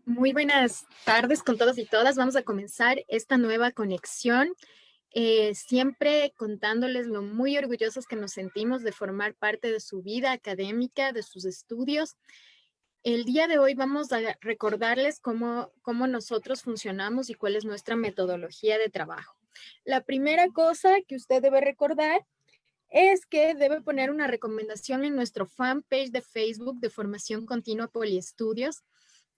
Muy buenas tardes con todos y todas. Vamos a comenzar esta nueva conexión, siempre contándoles lo muy orgullosos que nos sentimos de formar parte de su vida académica, de sus estudios. El día de hoy vamos a recordarles cómo nosotros funcionamos y cuál es nuestra metodología de trabajo. La primera cosa que usted debe recordar es que debe poner una recomendación en nuestro fanpage de Facebook de Formación Continua Poliestudios.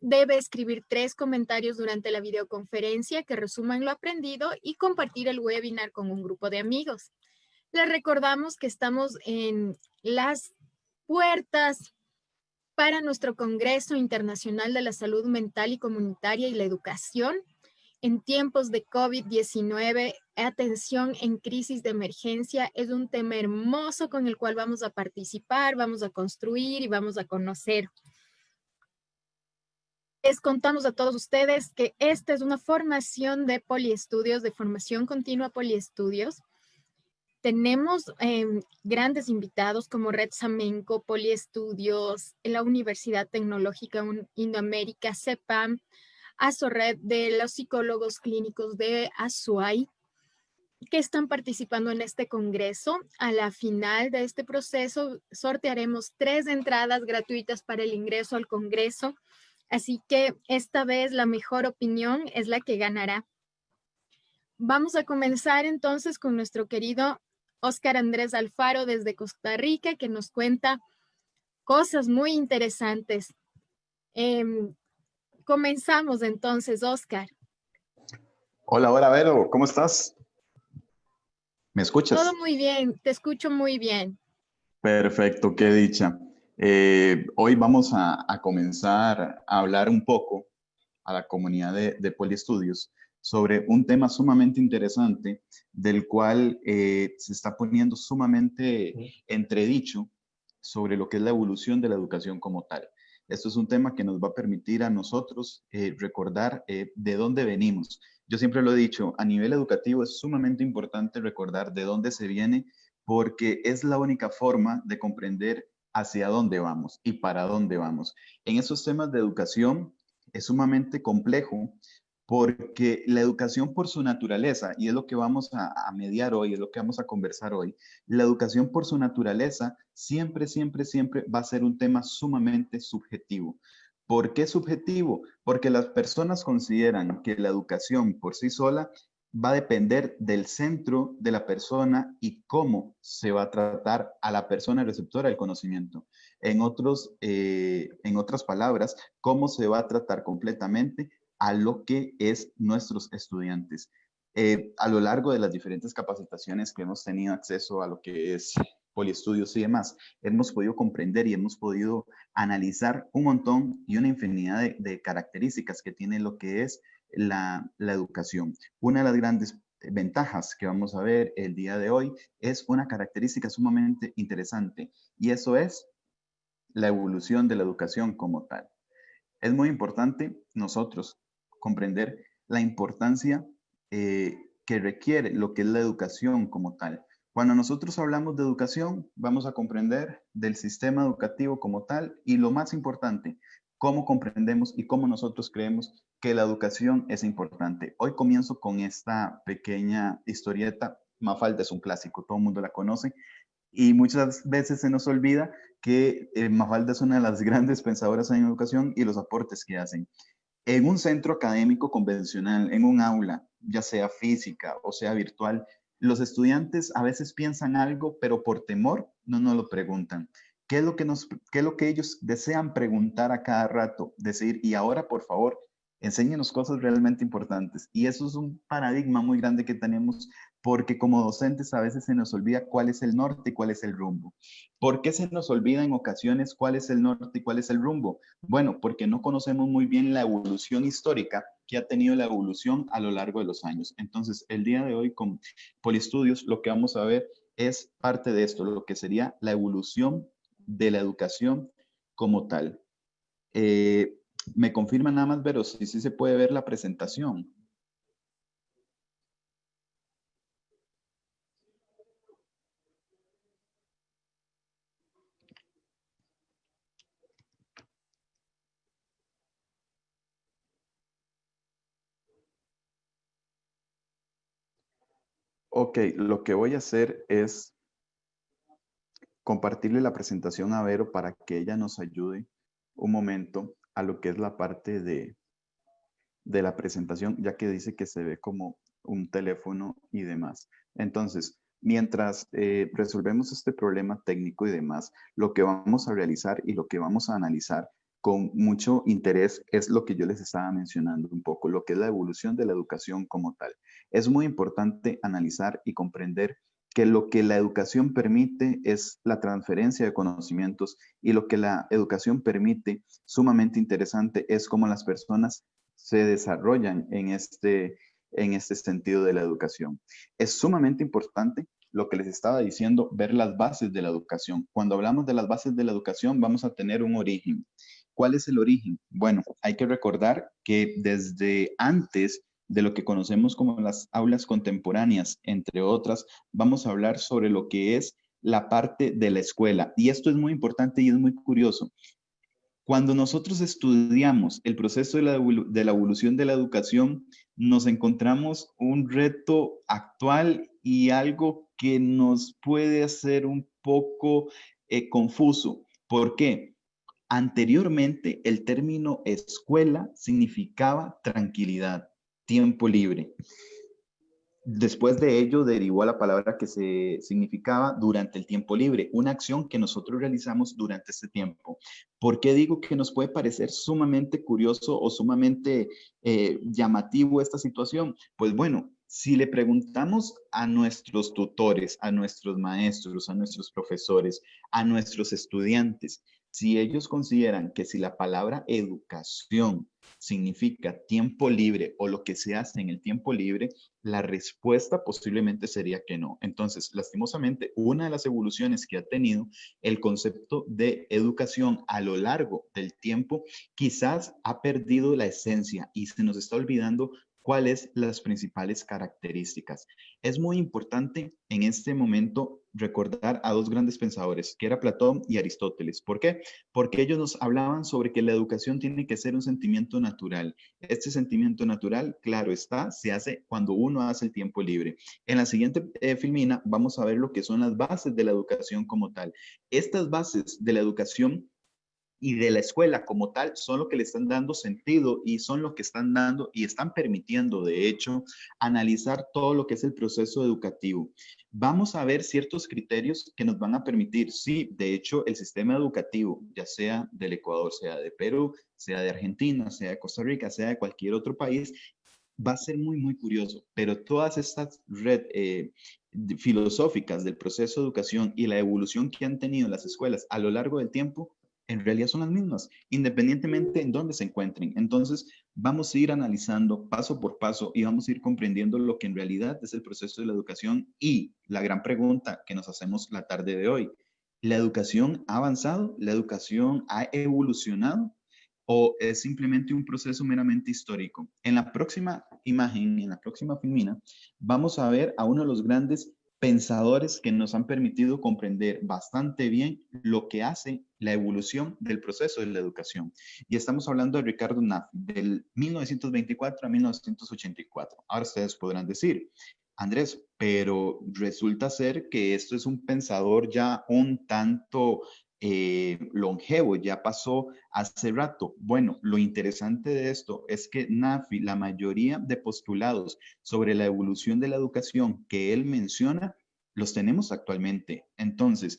Debe escribir 3 comentarios durante la videoconferencia que resuman lo aprendido y compartir el webinar con un grupo de amigos. Les recordamos que estamos en las puertas para nuestro Congreso Internacional de la Salud Mental y Comunitaria y la Educación. En tiempos de COVID-19, atención en crisis de emergencia es un tema hermoso con el cual vamos a participar, vamos a construir y vamos a conocer. Les contamos a todos ustedes que esta es una formación de poliestudios, de formación continua poliestudios. Tenemos grandes invitados como Red Samenco, Poliestudios, la Universidad Tecnológica Indoamérica, CEPAM, ASORED, de los psicólogos clínicos de ASUAI, que están participando en este congreso. A la final de este proceso sortearemos 3 entradas gratuitas para el ingreso al congreso. Así que esta vez la mejor opinión es la que ganará. Vamos a comenzar entonces con nuestro querido Óscar Andrés Alfaro desde Costa Rica, que nos cuenta cosas muy interesantes. Comenzamos entonces, Óscar. Hola, hola, Vero, ¿cómo estás? ¿Me Todo escuchas? muy bien, te escucho muy bien. Perfecto, qué dicha. Hoy vamos a comenzar a hablar un poco a la comunidad de Poliestudios sobre un tema sumamente interesante del cual se está poniendo sumamente entredicho sobre lo que es la evolución de la educación como tal. Esto es un tema que nos va a permitir a nosotros recordar de dónde venimos. Yo siempre lo he dicho, a nivel educativo es sumamente importante recordar de dónde se viene porque es la única forma de comprender hacia dónde vamos y para dónde vamos. En esos temas de educación es sumamente complejo porque la educación por su naturaleza, y es lo que vamos a mediar hoy, es lo que vamos a conversar hoy, la educación por su naturaleza siempre, siempre, siempre va a ser un tema sumamente subjetivo. ¿Por qué subjetivo? Porque las personas consideran que la educación por sí sola va a depender del centro de la persona y cómo se va a tratar a la persona receptora del conocimiento. En otras palabras, cómo se va a tratar completamente a lo que es nuestros estudiantes. A lo largo de las diferentes capacitaciones que hemos tenido acceso a lo que es poliestudios y demás, hemos podido comprender y hemos podido analizar un montón y una infinidad de características que tiene lo que es la educación. Una de las grandes ventajas que vamos a ver el día de hoy es una característica sumamente interesante y eso es la evolución de la educación como tal. Es muy importante nosotros comprender la importancia que requiere lo que es la educación como tal. Cuando nosotros hablamos de educación, vamos a comprender del sistema educativo como tal y lo más importante, cómo comprendemos y cómo nosotros creemos que la educación es importante. Hoy comienzo con esta pequeña historieta. Mafalda es un clásico, todo el mundo la conoce, y muchas veces se nos olvida que Mafalda es una de las grandes pensadoras en educación y los aportes que hacen. En un centro académico convencional, en un aula, ya sea física o sea virtual, los estudiantes a veces piensan algo, pero por temor no nos lo preguntan. ¿Qué es lo que ellos desean preguntar a cada rato? Decir, y ahora por favor, enséñenos cosas realmente importantes. Y eso es un paradigma muy grande que tenemos porque como docentes a veces se nos olvida cuál es el norte y cuál es el rumbo. ¿Por qué se nos olvida en ocasiones cuál es el norte y cuál es el rumbo? Bueno, porque no conocemos muy bien la evolución histórica que ha tenido la evolución a lo largo de los años. Entonces, el día de hoy con Poliestudios lo que vamos a ver es parte de esto, lo que sería la evolución de la educación como tal. Eh, Me confirma nada más, pero si sí se puede ver la presentación. Ok, lo que voy a hacer es compartirle la presentación a Vero para que ella nos ayude un momento a lo que es la parte de la presentación, ya que dice que se ve como un teléfono y demás. Entonces, mientras resolvemos este problema técnico y demás, lo que vamos a realizar y lo que vamos a analizar con mucho interés es lo que yo les estaba mencionando un poco, lo que es la evolución de la educación como tal. Es muy importante analizar y comprender que lo que la educación permite es la transferencia de conocimientos y lo que la educación permite, sumamente interesante, es cómo las personas se desarrollan en este sentido de la educación. Es sumamente importante lo que les estaba diciendo, ver las bases de la educación. Cuando hablamos de las bases de la educación, vamos a tener un origen. ¿Cuál es el origen? Bueno, hay que recordar que desde antes de lo que conocemos como las aulas contemporáneas, entre otras, vamos a hablar sobre lo que es la parte de la escuela. Y esto es muy importante y es muy curioso. Cuando nosotros estudiamos el proceso de la evolución de la educación, nos encontramos un reto actual y algo que nos puede hacer un poco confuso. ¿Por qué? Anteriormente, el término escuela significaba tranquilidad, tiempo libre. Después de ello derivó a la palabra que se significaba durante el tiempo libre, una acción que nosotros realizamos durante este tiempo. ¿Por qué digo que nos puede parecer sumamente curioso o sumamente llamativo esta situación? Pues bueno, si le preguntamos a nuestros tutores, a nuestros maestros, a nuestros profesores, a nuestros estudiantes, si ellos consideran que si la palabra educación significa tiempo libre o lo que se hace en el tiempo libre, la respuesta posiblemente sería que no. Entonces, lastimosamente, una de las evoluciones que ha tenido el concepto de educación a lo largo del tiempo quizás ha perdido la esencia y se nos está olvidando cuáles las principales características. Es muy importante en este momento recordar a dos grandes pensadores, que era Platón y Aristóteles. ¿Por qué? Porque ellos nos hablaban sobre que la educación tiene que ser un sentimiento natural. Este sentimiento natural, claro está, se hace cuando uno hace el tiempo libre. En la siguiente filmina vamos a ver lo que son las bases de la educación como tal. Estas bases de la educación y de la escuela como tal son lo que le están dando sentido y son lo que están dando y están permitiendo, de hecho, analizar todo lo que es el proceso educativo. Vamos a ver ciertos criterios que nos van a permitir, sí, de hecho, el sistema educativo, ya sea del Ecuador, sea de Perú, sea de Argentina, sea de Costa Rica, sea de cualquier otro país, va a ser muy, muy curioso, pero todas estas filosóficas del proceso de educación y la evolución que han tenido las escuelas a lo largo del tiempo en realidad son las mismas, independientemente en dónde se encuentren. Entonces, vamos a ir analizando paso por paso y vamos a ir comprendiendo lo que en realidad es el proceso de la educación y la gran pregunta que nos hacemos la tarde de hoy. ¿La educación ha avanzado? ¿La educación ha evolucionado? ¿O es simplemente un proceso meramente histórico? En la próxima imagen, en la próxima filmina, vamos a ver a uno de los grandes pensadores que nos han permitido comprender bastante bien lo que hace la evolución del proceso de la educación. Y estamos hablando de Ricardo Naff, del 1924 a 1984. Ahora ustedes podrán decir, Andrés, pero resulta ser que esto es un pensador ya un tanto longevo, ya pasó hace rato. Bueno, lo interesante de esto es que Nafi, la mayoría de postulados sobre la evolución de la educación que él menciona, los tenemos actualmente. Entonces,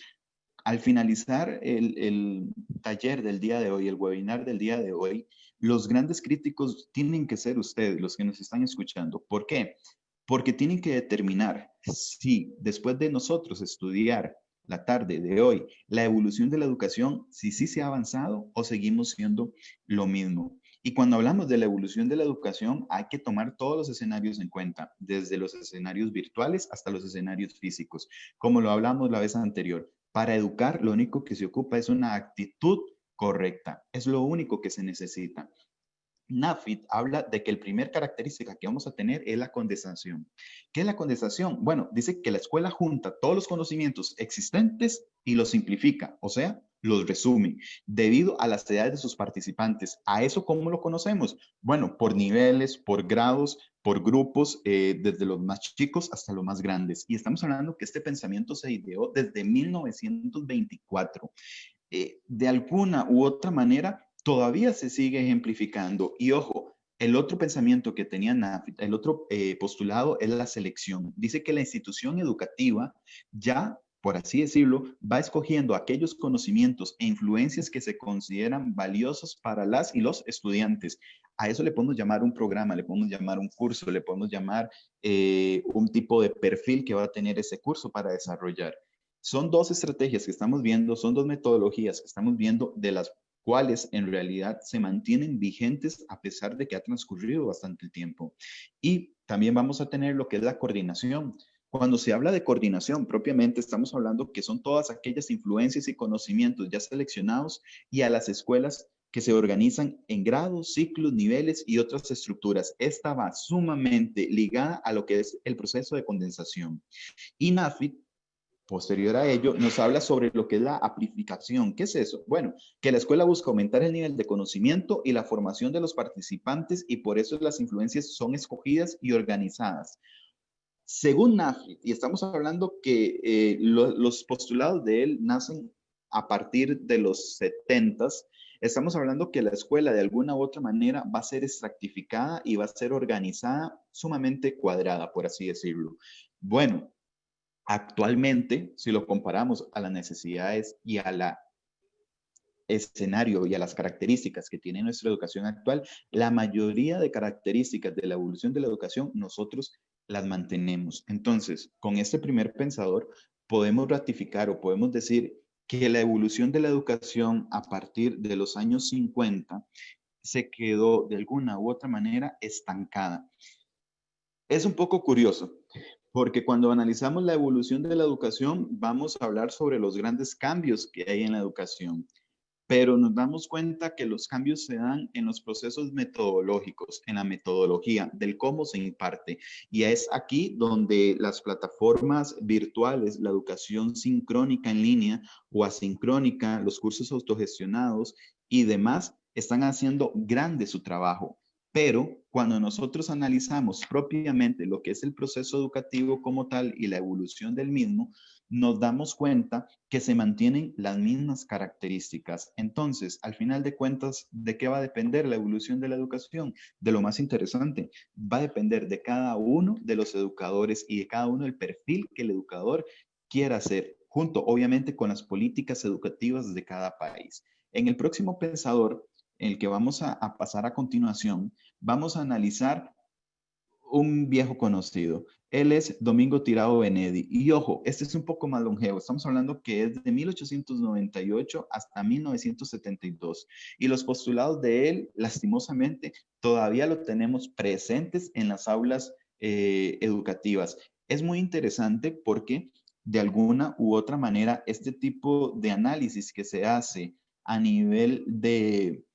al finalizar el taller del día de hoy, el webinar del día de hoy, los grandes críticos tienen que ser ustedes, los que nos están escuchando. ¿Por qué? Porque tienen que determinar si después de nosotros estudiar la tarde de hoy la evolución de la educación, si sí se ha avanzado o seguimos siendo lo mismo. Y cuando hablamos de la evolución de la educación, hay que tomar todos los escenarios en cuenta, desde los escenarios virtuales hasta los escenarios físicos, como lo hablamos la vez anterior. Para educar, lo único que se ocupa es una actitud correcta. Es lo único que se necesita. Nafit habla de que el primer característica que vamos a tener es la condensación. ¿Qué es la condensación? Bueno, dice que la escuela junta todos los conocimientos existentes y los simplifica, o sea, los resume, debido a las edades de sus participantes. ¿A eso cómo lo conocemos? Bueno, por niveles, por grados, por grupos, desde los más chicos hasta los más grandes. Y estamos hablando que este pensamiento se ideó desde 1924. De alguna u otra manera, todavía se sigue ejemplificando. Y ojo, el otro pensamiento que tenía NAFIT, el otro postulado es la selección. Dice que la institución educativa ya, por así decirlo, va escogiendo aquellos conocimientos e influencias que se consideran valiosos para las y los estudiantes. A eso le podemos llamar un programa, le podemos llamar un curso, le podemos llamar un tipo de perfil que va a tener ese curso para desarrollar. Son dos estrategias que estamos viendo, son dos metodologías que estamos viendo, de las cuales en realidad se mantienen vigentes a pesar de que ha transcurrido bastante el tiempo. Y también vamos a tener lo que es la coordinación. Cuando se habla de coordinación, propiamente estamos hablando que son todas aquellas influencias y conocimientos ya seleccionados y a las escuelas que se organizan en grados, ciclos, niveles y otras estructuras. Esta va sumamente ligada a lo que es el proceso de condensación. Y NAFIT, posterior a ello, nos habla sobre lo que es la aplicación. ¿Qué es eso? Bueno, que la escuela busca aumentar el nivel de conocimiento y la formación de los participantes, y por eso las influencias son escogidas y organizadas. Según NAFIT, y estamos hablando que los postulados de él nacen a partir de los 70s, estamos hablando que la escuela de alguna u otra manera va a ser estratificada y va a ser organizada sumamente cuadrada, por así decirlo. Bueno, actualmente, si lo comparamos a las necesidades y a la escenario y a las características que tiene nuestra educación actual, la mayoría de características de la evolución de la educación nosotros las mantenemos. Entonces, con este primer pensador podemos ratificar o podemos decir que la evolución de la educación a partir de los años 50 se quedó de alguna u otra manera estancada. Es un poco curioso, porque cuando analizamos la evolución de la educación, vamos a hablar sobre los grandes cambios que hay en la educación, pero nos damos cuenta que los cambios se dan en los procesos metodológicos, en la metodología del cómo se imparte. Y es aquí donde las plataformas virtuales, la educación sincrónica en línea o asincrónica, los cursos autogestionados y demás, están haciendo grande su trabajo. Pero cuando nosotros analizamos propiamente lo que es el proceso educativo como tal y la evolución del mismo, nos damos cuenta que se mantienen las mismas características. Entonces, al final de cuentas, ¿de qué va a depender la evolución de la educación? De lo más interesante, va a depender de cada uno de los educadores y de cada uno del perfil que el educador quiera hacer, junto obviamente con las políticas educativas de cada país. En el próximo pensador, en el que vamos a pasar a continuación, vamos a analizar un viejo conocido. Él es Domingo Tirado Benedi. Y ojo, este es un poco más longevo. Estamos hablando que es de 1898 hasta 1972. Y los postulados de él, lastimosamente, todavía lo tenemos presentes en las aulas educativas. Es muy interesante porque de alguna u otra manera este tipo de análisis que se hace a nivel de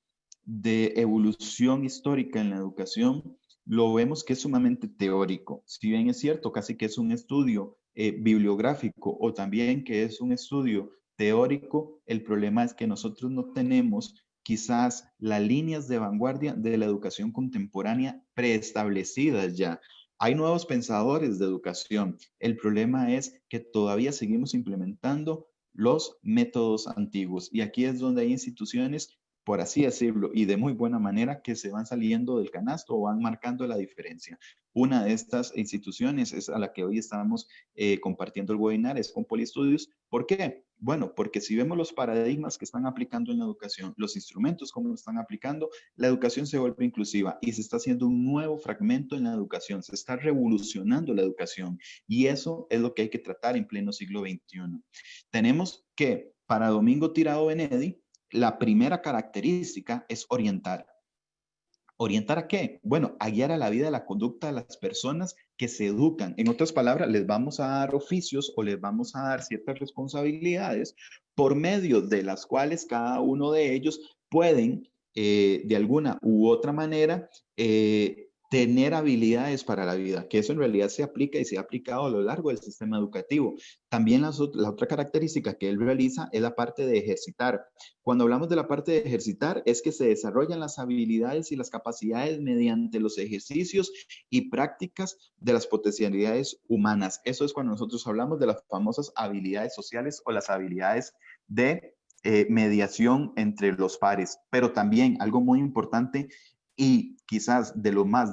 evolución histórica en la educación, lo vemos que es sumamente teórico. Si bien es cierto, casi que es un estudio bibliográfico o también que es un estudio teórico, el problema es que nosotros no tenemos quizás las líneas de vanguardia de la educación contemporánea preestablecidas ya. Hay nuevos pensadores de educación. El problema es que todavía seguimos implementando los métodos antiguos. Y aquí es donde hay instituciones, por así decirlo, y de muy buena manera, que se van saliendo del canasto o van marcando la diferencia. Una de estas instituciones es a la que hoy estamos compartiendo el webinar, es con Poliestudios. ¿Por qué? Bueno, porque si vemos los paradigmas que están aplicando en la educación, los instrumentos como lo están aplicando, la educación se vuelve inclusiva y se está haciendo un nuevo fragmento en la educación, se está revolucionando la educación y eso es lo que hay que tratar en pleno siglo XXI. Tenemos que, para Domingo Tirado Benedi, la primera característica es orientar. ¿Orientar a qué? Bueno, a guiar a la vida, a la conducta de las personas que se educan. En otras palabras, les vamos a dar oficios o les vamos a dar ciertas responsabilidades por medio de las cuales cada uno de ellos pueden, de alguna u otra manera, tener habilidades para la vida, que eso en realidad se aplica y se ha aplicado a lo largo del sistema educativo. También la otra característica que él realiza es la parte de ejercitar. Cuando hablamos de la parte de ejercitar, es que se desarrollan las habilidades y las capacidades mediante los ejercicios y prácticas de las potencialidades humanas. Eso es cuando nosotros hablamos de las famosas habilidades sociales o las habilidades de mediación entre los pares. Pero también algo muy importante y quizás de lo más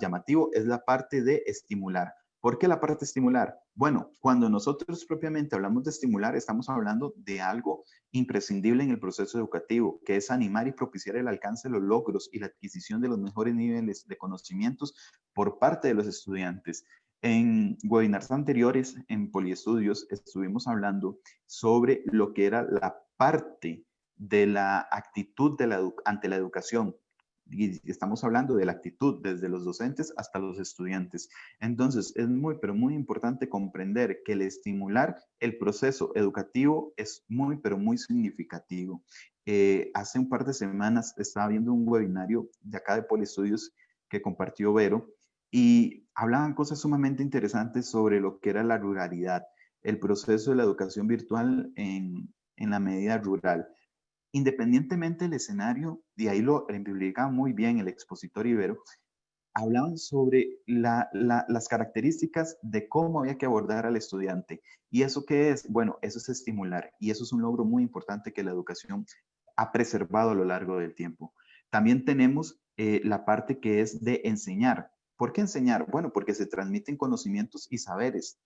llamativo es la parte de estimular. ¿Por qué la parte estimular? Bueno, cuando nosotros propiamente hablamos de estimular, estamos hablando de algo imprescindible en el proceso educativo, que es animar y propiciar el alcance de los logros y la adquisición de los mejores niveles de conocimientos por parte de los estudiantes. En webinars anteriores, en Poliestudios, estuvimos hablando sobre lo que era la parte de la actitud ante la educación, y estamos hablando de la actitud desde los docentes hasta los estudiantes. Entonces, es muy, pero muy importante comprender que el estimular el proceso educativo es muy, pero muy significativo. Hace un par de semanas estaba viendo un webinario de acá de Poliestudios que compartió Vero y hablaban cosas sumamente interesantes sobre lo que era la ruralidad, el proceso de la educación virtual en la medida rural. Independientemente del escenario, y ahí lo ejemplificaba muy bien el expositor Ibero, hablaban sobre las características de cómo había que abordar al estudiante. ¿Y eso qué es? Bueno, eso es estimular, y eso es un logro muy importante que la educación ha preservado a lo largo del tiempo. También tenemos la parte que es de enseñar. ¿Por qué enseñar? Bueno, porque se transmiten conocimientos y saberes.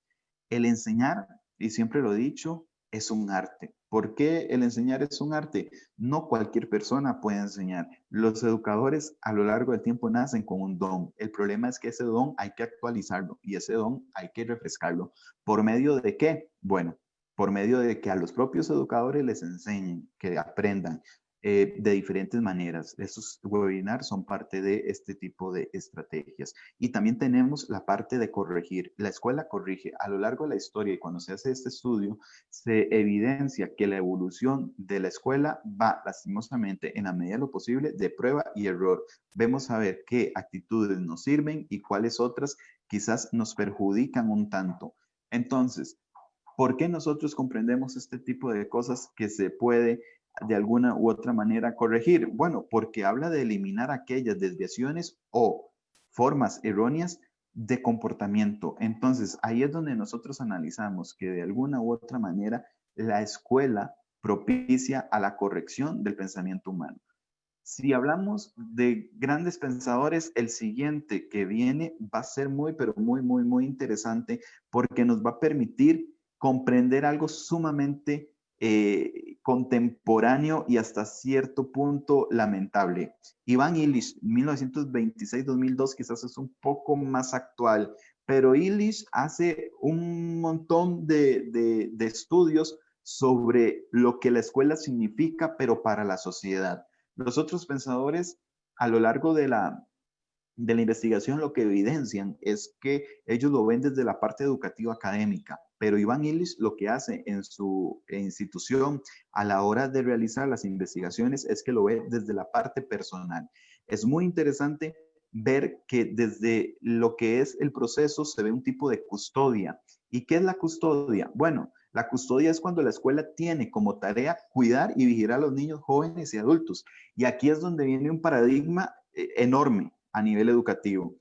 El enseñar, y siempre lo he dicho, es un arte. ¿Por qué el enseñar es un arte? No cualquier persona puede enseñar. Los educadores a lo largo del tiempo nacen con un don. El problema es que ese don hay que actualizarlo y ese don hay que refrescarlo. ¿Por medio de qué? Bueno, por medio de que a los propios educadores les enseñen, que aprendan de diferentes maneras. Estos webinars son parte de este tipo de estrategias. Y también tenemos la parte de corregir. La escuela corrige. A lo largo de la historia y cuando se hace este estudio, se evidencia que la evolución de la escuela va lastimosamente, en la medida de lo posible, de prueba y error. Vemos a ver qué actitudes nos sirven y cuáles otras quizás nos perjudican un tanto. Entonces, ¿por qué nosotros comprendemos este tipo de cosas que se puede de alguna u otra manera corregir? Bueno, porque habla de eliminar aquellas desviaciones o formas erróneas de comportamiento. Entonces, ahí es donde nosotros analizamos que de alguna u otra manera la escuela propicia a la corrección del pensamiento humano. Si hablamos de grandes pensadores, el siguiente que viene va a ser muy, pero muy, muy, muy interesante porque nos va a permitir comprender algo sumamente contemporáneo y hasta cierto punto lamentable. Ivan Illich, 1926-2002, quizás es un poco más actual, pero Illich hace un montón de estudios sobre lo que la escuela significa, pero para la sociedad. Los otros pensadores a lo largo de la investigación lo que evidencian es que ellos lo ven desde la parte educativa académica, pero Ivan Illich lo que hace en su institución a la hora de realizar las investigaciones es que lo ve desde la parte personal. Es muy interesante ver que desde lo que es el proceso se ve un tipo de custodia. ¿Y qué es la custodia? Bueno, la custodia es cuando la escuela tiene como tarea cuidar y vigilar a los niños, jóvenes y adultos. Y aquí es donde viene un paradigma enorme a nivel educativo.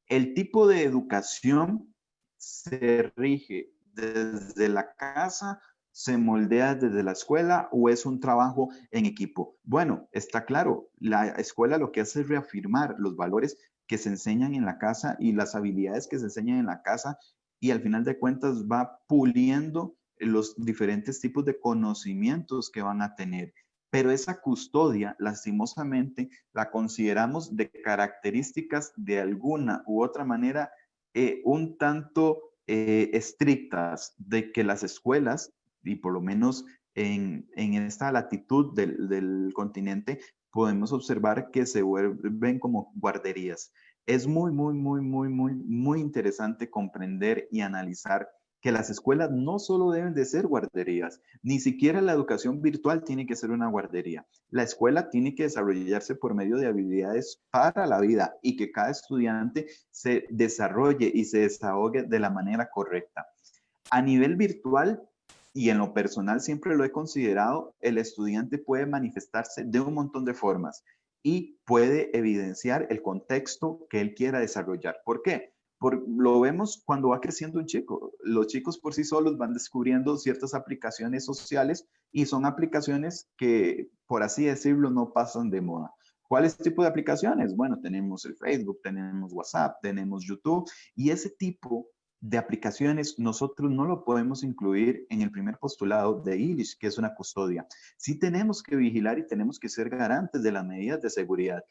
El tipo de educación se rige desde la casa, se moldea desde la escuela o es un trabajo en equipo. Bueno, está claro, la escuela lo que hace es reafirmar los valores que se enseñan en la casa y las habilidades que se enseñan en la casa y al final de cuentas va puliendo los diferentes tipos de conocimientos que van a tener. Pero esa custodia, lastimosamente, la consideramos de características de alguna u otra manera un tanto estrictas, de que las escuelas, y por lo menos en esta latitud del continente, podemos observar que se vuelven como guarderías. Es muy, muy, muy, muy, muy, muy interesante comprender y analizar que las escuelas no solo deben de ser guarderías, ni siquiera la educación virtual tiene que ser una guardería. La escuela tiene que desarrollarse por medio de habilidades para la vida y que cada estudiante se desarrolle y se desahogue de la manera correcta. A nivel virtual y en lo personal siempre lo he considerado, el estudiante puede manifestarse de un montón de formas y puede evidenciar el contexto que él quiera desarrollar. ¿Por qué? Lo vemos cuando va creciendo un chico. Los chicos por sí solos van descubriendo ciertas aplicaciones sociales y son aplicaciones que, por así decirlo, no pasan de moda. ¿Cuáles tipo de aplicaciones? Bueno, tenemos el Facebook, tenemos WhatsApp, tenemos YouTube y ese tipo de aplicaciones nosotros no lo podemos incluir en el primer postulado de ILISH, que es una custodia. Sí tenemos que vigilar y tenemos que ser garantes de las medidas de seguridad,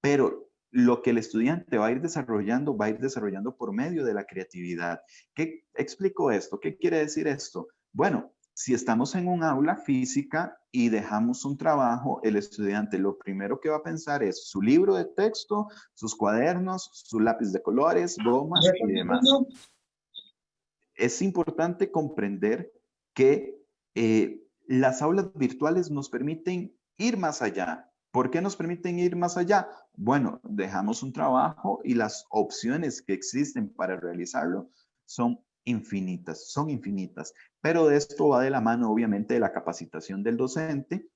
pero lo que el estudiante va a ir desarrollando por medio de la creatividad. ¿Qué explico esto? ¿Qué quiere decir esto? Bueno, si estamos en un aula física y dejamos un trabajo, el estudiante lo primero que va a pensar es su libro de texto, sus cuadernos, su lápiz de colores, gomas y demás. Es importante comprender que las aulas virtuales nos permiten ir más allá. ¿Por qué nos permiten ir más allá? Bueno, dejamos un trabajo y las opciones que existen para realizarlo son infinitas. Pero de esto va de la mano, obviamente, de la capacitación del docente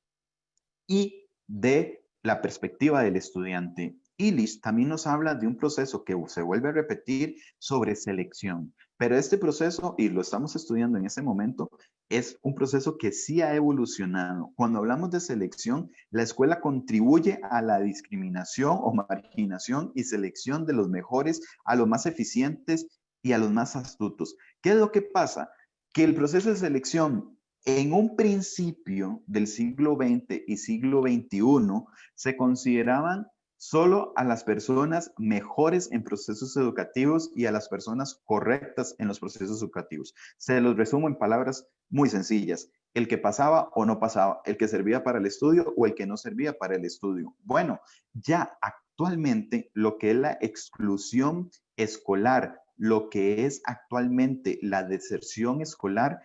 y de la perspectiva del estudiante. ILIS también nos habla de un proceso que se vuelve a repetir sobre selección, pero este proceso, y lo estamos estudiando en este momento, es un proceso que sí ha evolucionado. Cuando hablamos de selección, la escuela contribuye a la discriminación o marginación y selección de los mejores a los más eficientes y a los más astutos. ¿Qué es lo que pasa? Que el proceso de selección en un principio del siglo XX y siglo XXI se consideraban solo a las personas mejores en procesos educativos y a las personas correctas en los procesos educativos. Se los resumo en palabras muy sencillas. El que pasaba o no pasaba, el que servía para el estudio o el que no servía para el estudio. Bueno, ya actualmente lo que es la exclusión escolar, lo que es actualmente la deserción escolar,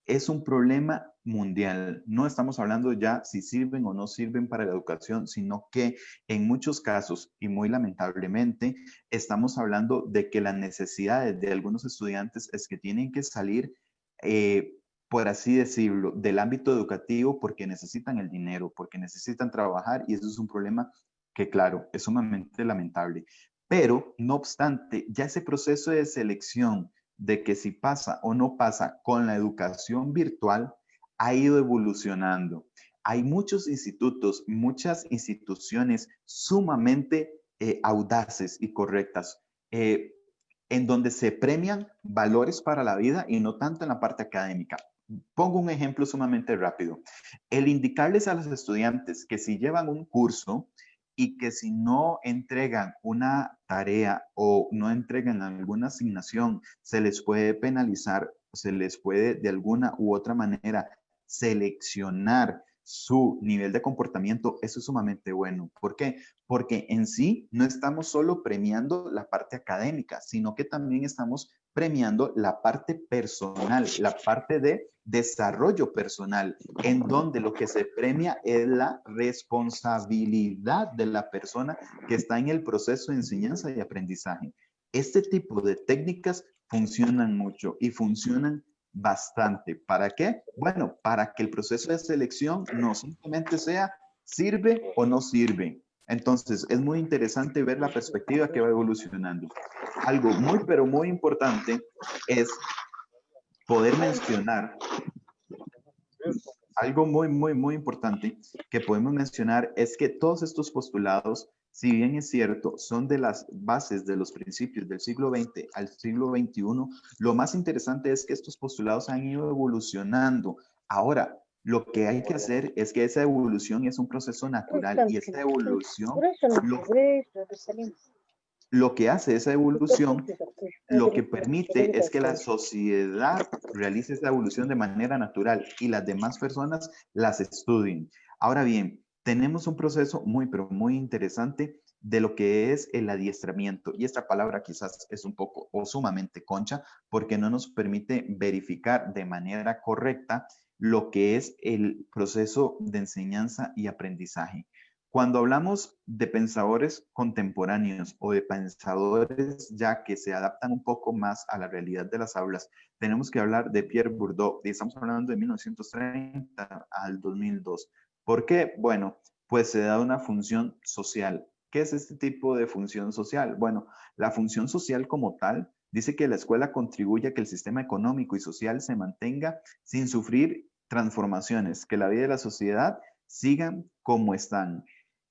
es un problema mundial. No estamos hablando ya si sirven o no sirven para la educación, sino que en muchos casos, y muy lamentablemente, estamos hablando de que las necesidades de algunos estudiantes es que tienen que salir, por así decirlo, del ámbito educativo porque necesitan el dinero, porque necesitan trabajar, y eso es un problema que, claro, es sumamente lamentable. Pero, no obstante, ya ese proceso de selección de que si pasa o no pasa con la educación virtual ha ido evolucionando. Hay muchos institutos, muchas instituciones sumamente audaces y correctas, en donde se premian valores para la vida y no tanto en la parte académica. Pongo un ejemplo sumamente rápido. El indicarles a los estudiantes que si llevan un curso y que si no entregan una tarea o no entregan alguna asignación, se les puede penalizar, se les puede de alguna u otra manera seleccionar su nivel de comportamiento. Eso es sumamente bueno. ¿Por qué? Porque en sí no estamos solo premiando la parte académica, sino que también estamos premiando la parte personal, la parte de desarrollo personal, en donde lo que se premia es la responsabilidad de la persona que está en el proceso de enseñanza y aprendizaje. Este tipo de técnicas funcionan mucho y funcionan bastante. ¿Para qué? Bueno, para que el proceso de selección no simplemente sea sirve o no sirve. Entonces, es muy interesante ver la perspectiva que va evolucionando. Algo muy, pero muy importante es poder mencionar, algo muy importante que podemos mencionar es que todos estos postulados, si bien es cierto, son de las bases de los principios del siglo XX al siglo XXI, lo más interesante es que estos postulados han ido evolucionando. Ahora, lo que hay que hacer es que esa evolución es un proceso natural y esa evolución, lo que hace esa evolución, lo que permite es que la sociedad realice esa evolución de manera natural y las demás personas las estudien. Ahora bien, tenemos un proceso muy, pero muy interesante de lo que es el adiestramiento. Y esta palabra quizás es un poco o sumamente concha porque no nos permite verificar de manera correcta lo que es el proceso de enseñanza y aprendizaje. Cuando hablamos de pensadores contemporáneos o de pensadores ya que se adaptan un poco más a la realidad de las aulas, tenemos que hablar de Pierre Bourdieu, y estamos hablando de 1930 al 2002. ¿Por qué? Bueno, pues se da una función social. ¿Qué es este tipo de función social? Bueno, la función social como tal dice que la escuela contribuye a que el sistema económico y social se mantenga sin sufrir transformaciones, que la vida de la sociedad sigan como están.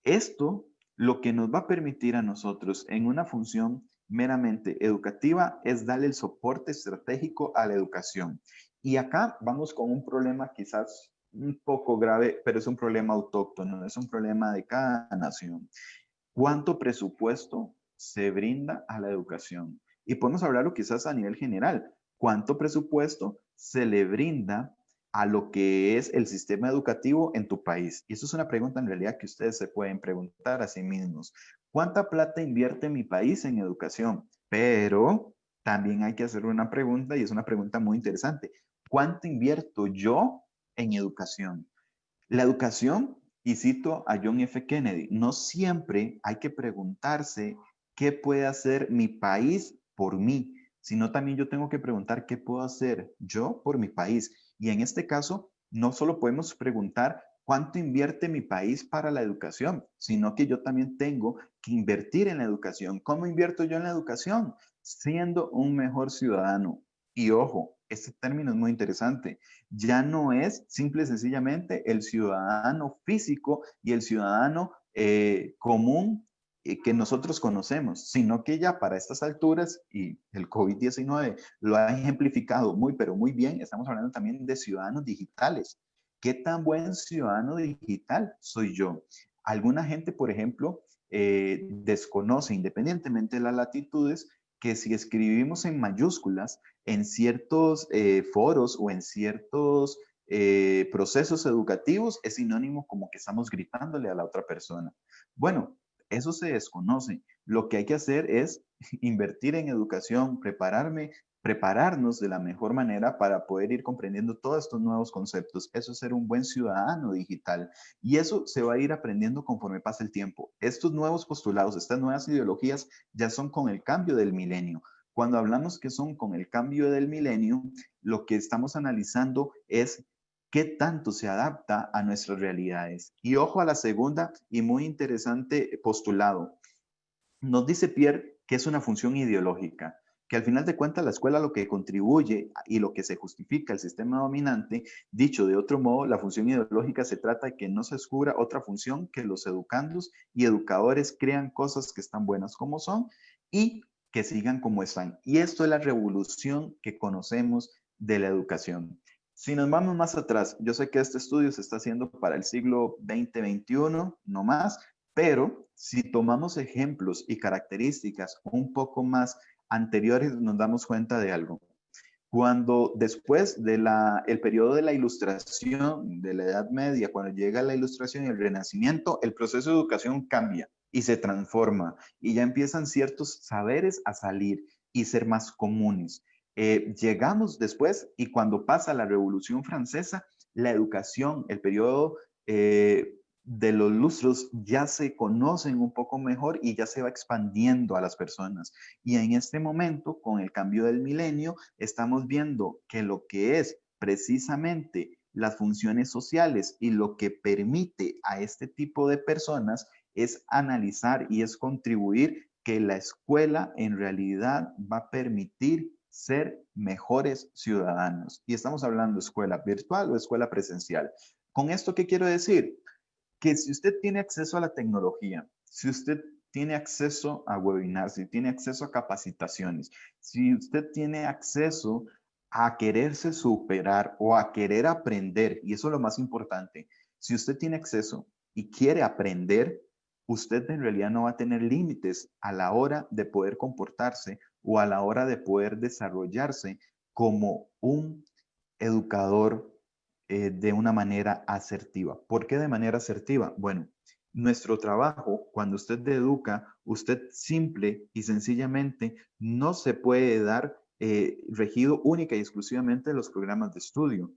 Esto lo que nos va a permitir a nosotros en una función meramente educativa es darle el soporte estratégico a la educación. Y acá vamos con un problema quizás un poco grave, pero es un problema autóctono, es un problema de cada nación. ¿Cuánto presupuesto se brinda a la educación? Y podemos hablarlo quizás a nivel general. ¿Cuánto presupuesto se le brinda a lo que es el sistema educativo en tu país? Y eso es una pregunta en realidad que ustedes se pueden preguntar a sí mismos. ¿Cuánta plata invierte mi país en educación? Pero también hay que hacer una pregunta y es una pregunta muy interesante. ¿Cuánto invierto yo en educación? La educación, y cito a John F. Kennedy, no siempre hay que preguntarse qué puede hacer mi país por mí, sino también yo tengo que preguntar qué puedo hacer yo por mi país. Y en este caso, no solo podemos preguntar cuánto invierte mi país para la educación, sino que yo también tengo que invertir en la educación. ¿Cómo invierto yo en la educación? Siendo un mejor ciudadano. Y ojo, este término es muy interesante, ya no es simple y sencillamente el ciudadano físico y el ciudadano común que nosotros conocemos, sino que ya para estas alturas, y el COVID-19 lo ha ejemplificado muy, pero muy bien, estamos hablando también de ciudadanos digitales. ¿Qué tan buen ciudadano digital soy yo? Alguna gente, por ejemplo, desconoce, independientemente de las latitudes, que si escribimos en mayúsculas en ciertos foros o en ciertos procesos educativos es sinónimo como que estamos gritándole a la otra persona. Bueno, eso se desconoce. Lo que hay que hacer es invertir en educación, prepararnos de la mejor manera para poder ir comprendiendo todos estos nuevos conceptos. Eso es ser un buen ciudadano digital. Y eso se va a ir aprendiendo conforme pasa el tiempo. Estos nuevos postulados, estas nuevas ideologías ya son con el cambio del milenio. Cuando hablamos que son con el cambio del milenio, lo que estamos analizando es qué tanto se adapta a nuestras realidades. Y ojo a la segunda y muy interesante postulado. Nos dice Pierre que es una función ideológica, que al final de cuentas la escuela lo que contribuye y lo que se justifica el sistema dominante, dicho de otro modo, la función ideológica se trata de que no se descubra otra función que los educandos y educadores crean cosas que están buenas como son y que sigan como están. Y esto es la revolución que conocemos de la educación. Si nos vamos más atrás, yo sé que este estudio se está haciendo para el siglo XX-XXI, no más, pero si tomamos ejemplos y características un poco más anteriores, nos damos cuenta de algo. Cuando después del el periodo de la ilustración, de la Edad Media, cuando llega la ilustración y el Renacimiento, el proceso de educación cambia y se transforma y ya empiezan ciertos saberes a salir y ser más comunes. Llegamos después y cuando pasa la Revolución Francesa, la educación, el periodo de los lustros ya se conocen un poco mejor y ya se va expandiendo a las personas. Y en este momento, con el cambio del milenio, estamos viendo que lo que es precisamente las funciones sociales y lo que permite a este tipo de personas es analizar y es contribuir que la escuela en realidad va a permitir ser mejores ciudadanos. Y estamos hablando de escuela virtual o escuela presencial. ¿Con esto qué quiero decir? Que si usted tiene acceso a la tecnología, si usted tiene acceso a webinars, si tiene acceso a capacitaciones, si usted tiene acceso a quererse superar o a querer aprender, y eso es lo más importante, si usted tiene acceso y quiere aprender, usted en realidad no va a tener límites a la hora de poder comportarse o a la hora de poder desarrollarse como un educador de una manera asertiva. ¿Por qué de manera asertiva? Bueno, nuestro trabajo, cuando usted educa, usted simple y sencillamente no se puede dar regido única y exclusivamente de los programas de estudio.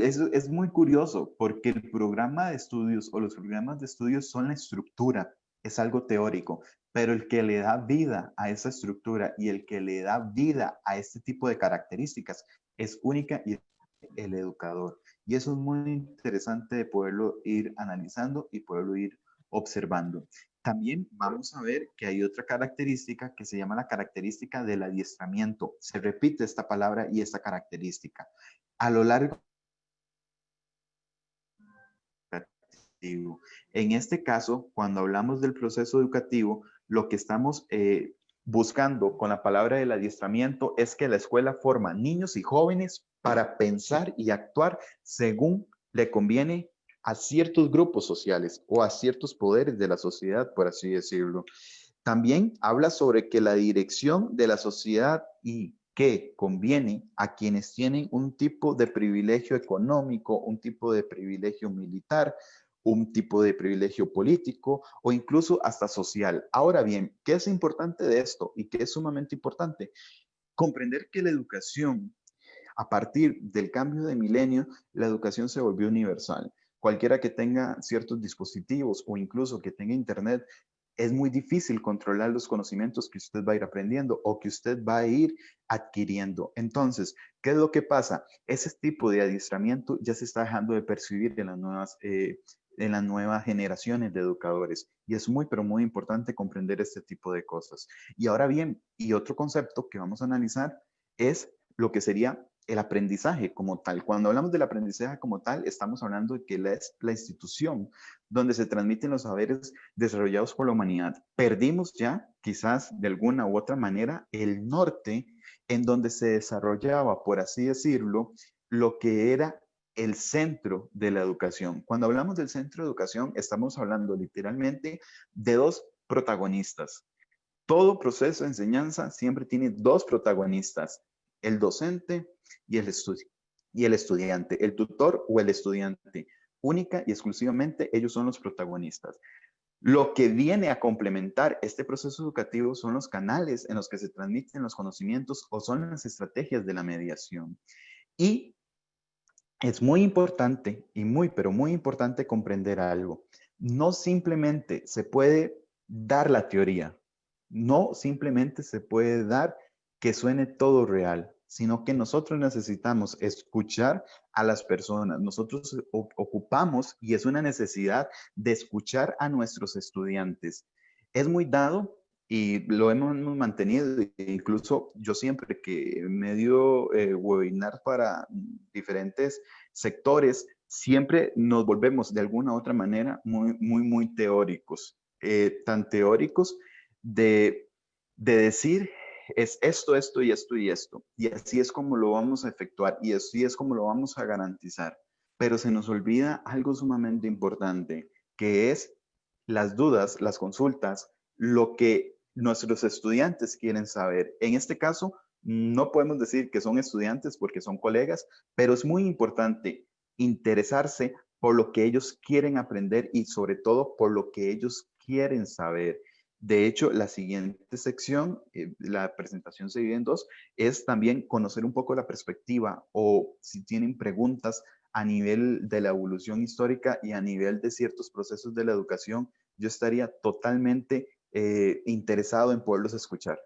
Eso es muy curioso porque el programa de estudios o los programas de estudios son la estructura, es algo teórico, pero el que le da vida a esa estructura y el que le da vida a este tipo de características es única y el educador. Y eso es muy interesante de poderlo ir analizando y poderlo ir observando. También vamos a ver que hay otra característica que se llama la característica del adiestramiento. Se repite esta palabra y esta característica. A lo largo educativo. En este caso, cuando hablamos del proceso educativo, lo que estamos buscando con la palabra del adiestramiento es que la escuela forma niños y jóvenes para pensar y actuar según le conviene a ciertos grupos sociales o a ciertos poderes de la sociedad, por así decirlo. También habla sobre que la dirección de la sociedad y que conviene a quienes tienen un tipo de privilegio económico, un tipo de privilegio militar, un tipo de privilegio político o incluso hasta social. Ahora bien, ¿qué es importante de esto y qué es sumamente importante? Comprender que la educación, a partir del cambio de milenio, la educación se volvió universal. Cualquiera que tenga ciertos dispositivos o incluso que tenga internet, es muy difícil controlar los conocimientos que usted va a ir aprendiendo o que usted va a ir adquiriendo. Entonces, ¿qué es lo que pasa? Ese tipo de adiestramiento ya se está dejando de percibir en las nuevas generaciones de educadores. Y es muy, pero muy importante comprender este tipo de cosas. Y ahora bien, y otro concepto que vamos a analizar es lo que sería el aprendizaje como tal. Cuando hablamos del aprendizaje como tal, estamos hablando de que es la institución donde se transmiten los saberes desarrollados por la humanidad. Perdimos ya, quizás de alguna u otra manera, el norte en donde se desarrollaba, por así decirlo, lo que era el centro de la educación. Cuando hablamos del centro de educación, estamos hablando literalmente de dos protagonistas. Todo proceso de enseñanza siempre tiene dos protagonistas, el docente y el estudiante, el tutor o el estudiante. Única y exclusivamente ellos son los protagonistas. Lo que viene a complementar este proceso educativo son los canales en los que se transmiten los conocimientos o son las estrategias de la mediación. Y es muy importante y muy, pero muy importante comprender algo. No simplemente se puede dar la teoría, no simplemente se puede dar que suene todo real, sino que nosotros necesitamos escuchar a las personas. Nosotros ocupamos y es una necesidad de escuchar a nuestros estudiantes. Es muy dado y lo hemos mantenido, incluso yo siempre que medio webinar para diferentes sectores, siempre nos volvemos de alguna u otra manera muy teóricos, tan teóricos de, de decir es esto y esto y esto, y así es como lo vamos a efectuar y así es como lo vamos a garantizar. Pero se nos olvida algo sumamente importante, que es las dudas, las consultas, lo que nuestros estudiantes quieren saber. En este caso, no podemos decir que son estudiantes porque son colegas, pero es muy importante interesarse por lo que ellos quieren aprender y sobre todo por lo que ellos quieren saber. De hecho, la siguiente sección, la presentación se divide en dos, es también conocer un poco la perspectiva o si tienen preguntas a nivel de la evolución histórica y a nivel de ciertos procesos de la educación, yo estaría totalmente interesado en poderlos escuchar.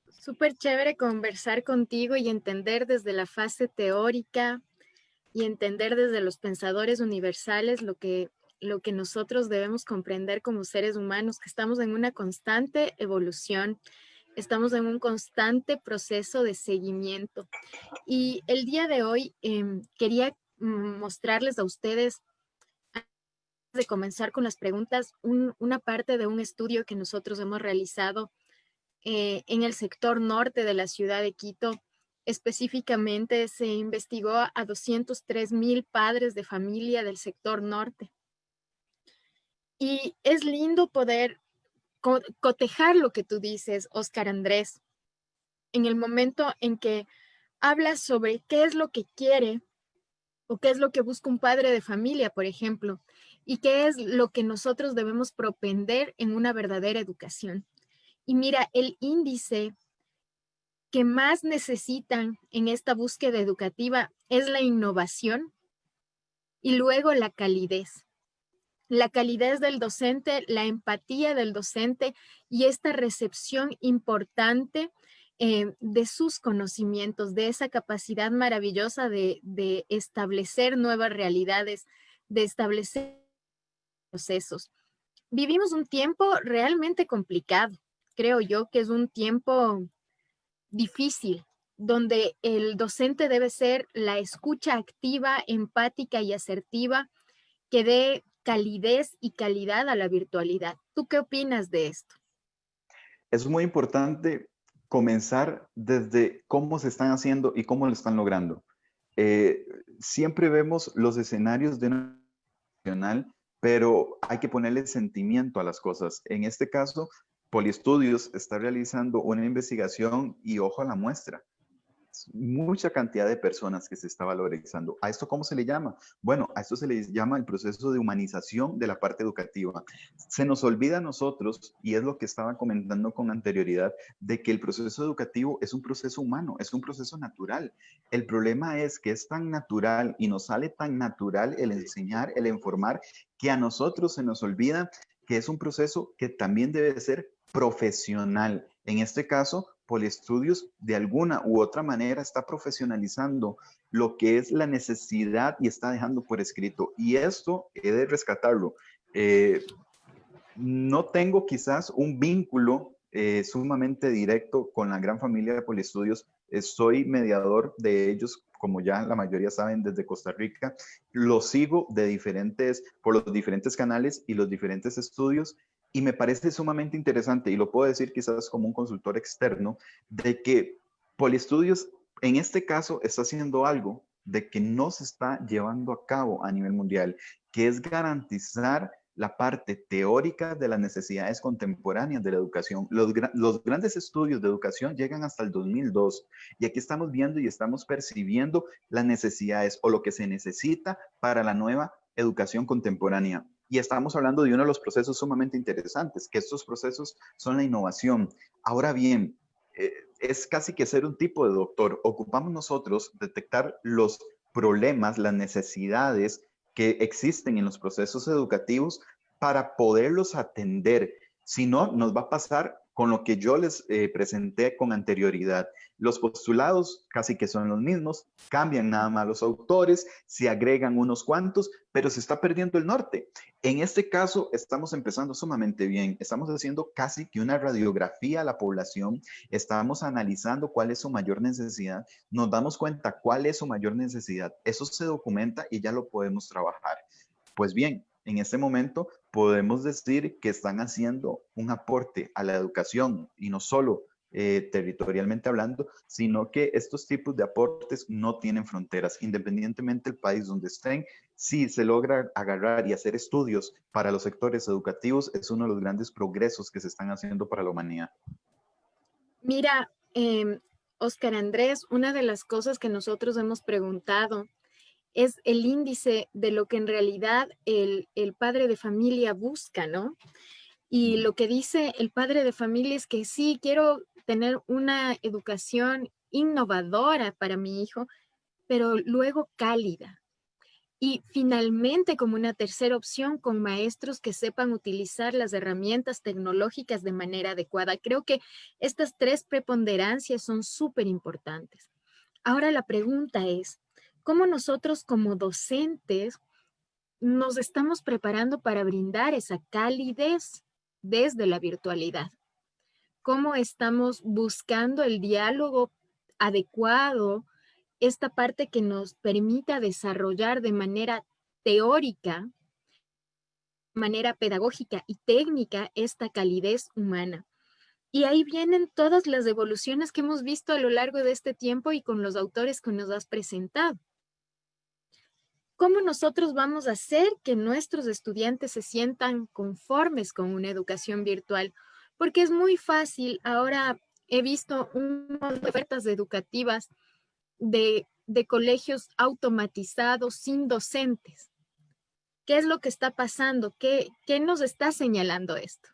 Súper chévere conversar contigo y entender desde la fase teórica y entender desde los pensadores universales lo que nosotros debemos comprender como seres humanos, que estamos en una constante evolución, estamos en un constante proceso de seguimiento. Y el día de hoy quería mostrarles a ustedes, antes de comenzar con las preguntas, una parte de un estudio que nosotros hemos realizado en el sector norte de la ciudad de Quito. Específicamente se investigó a 203,000 padres de familia del sector norte. Y es lindo poder cotejar lo que tú dices, Oscar Andrés, en el momento en que habla sobre qué es lo que quiere o qué es lo que busca un padre de familia, por ejemplo, y qué es lo que nosotros debemos propender en una verdadera educación. Y mira, el índice que más necesitan en esta búsqueda educativa es la innovación y luego la calidez. La calidez del docente, la empatía del docente y esta recepción importante de sus conocimientos, de esa capacidad maravillosa de establecer nuevas realidades, de establecer procesos. Vivimos un tiempo realmente complicado. Creo yo que es un tiempo difícil, donde el docente debe ser la escucha activa, empática y asertiva que dé calidez y calidad a la virtualidad. ¿Tú qué opinas de esto? Es muy importante comenzar desde cómo se están haciendo y cómo lo están logrando. Eh, Siempre vemos los escenarios de una nacional, pero hay que ponerle sentimiento a las cosas. En este caso, Poliestudios está realizando una investigación y ojo a la muestra. Mucha cantidad de personas que se está valorizando. ¿A esto cómo se le llama? Bueno, a esto se le llama el proceso de humanización de la parte educativa. Se nos olvida a nosotros, y es lo que estaba comentando con anterioridad, de que el proceso educativo es un proceso humano, es un proceso natural. El problema es que es tan natural y nos sale tan natural el enseñar, el informar, que a nosotros se nos olvida que es un proceso que también debe ser profesional. En este caso, Poliestudios de alguna u otra manera está profesionalizando lo que es la necesidad y está dejando por escrito. Y esto he de rescatarlo. No tengo quizás un vínculo sumamente directo con la gran familia de Poliestudios. Soy mediador de ellos, como ya la mayoría saben, desde Costa Rica. Lo sigo por los diferentes canales y los diferentes estudios. Y me parece sumamente interesante, y lo puedo decir quizás como un consultor externo, de que Poliestudios en este caso está haciendo algo de que no se está llevando a cabo a nivel mundial, que es garantizar la parte teórica de las necesidades contemporáneas de la educación. Los grandes estudios de educación llegan hasta el 2002 y aquí estamos viendo y estamos percibiendo las necesidades o lo que se necesita para la nueva educación contemporánea. Y estamos hablando de uno de los procesos sumamente interesantes, que estos procesos son la innovación. Ahora bien, es casi que ser un tipo de doctor. Ocupamos nosotros detectar los problemas, las necesidades que existen en los procesos educativos para poderlos atender. Si no, nos va a pasar con lo que yo les presenté con anterioridad. Los postulados casi que son los mismos, cambian nada más los autores, se agregan unos cuantos, pero se está perdiendo el norte. En este caso, estamos empezando sumamente bien. Estamos haciendo casi que una radiografía a la población, estamos analizando cuál es su mayor necesidad, nos damos cuenta cuál es su mayor necesidad. Eso se documenta y ya lo podemos trabajar. Pues bien, en este momento podemos decir que están haciendo un aporte a la educación y no solo territorialmente hablando, sino que estos tipos de aportes no tienen fronteras, independientemente del país donde estén. Si se logra agarrar y hacer estudios para los sectores educativos, es uno de los grandes progresos que se están haciendo para la humanidad. Mira, Oscar Andrés, una de las cosas que nosotros hemos preguntado es el índice de lo que en realidad el padre de familia busca, ¿no? Y lo que dice el padre de familia es que sí, quiero tener una educación innovadora para mi hijo, pero luego cálida. Y finalmente, como una tercera opción, con maestros que sepan utilizar las herramientas tecnológicas de manera adecuada. Creo que estas tres preponderancias son súper importantes. Ahora la pregunta es, ¿cómo nosotros como docentes nos estamos preparando para brindar esa calidez desde la virtualidad? ¿Cómo estamos buscando el diálogo adecuado, esta parte que nos permita desarrollar de manera teórica, manera pedagógica y técnica esta calidez humana? Y ahí vienen todas las evoluciones que hemos visto a lo largo de este tiempo y con los autores que nos has presentado. ¿Cómo nosotros vamos a hacer que nuestros estudiantes se sientan conformes con una educación virtual? Porque es muy fácil ahora he visto un montón de ofertas educativas de colegios automatizados sin docentes. ¿Qué es lo que está pasando? ¿Qué nos está señalando esto?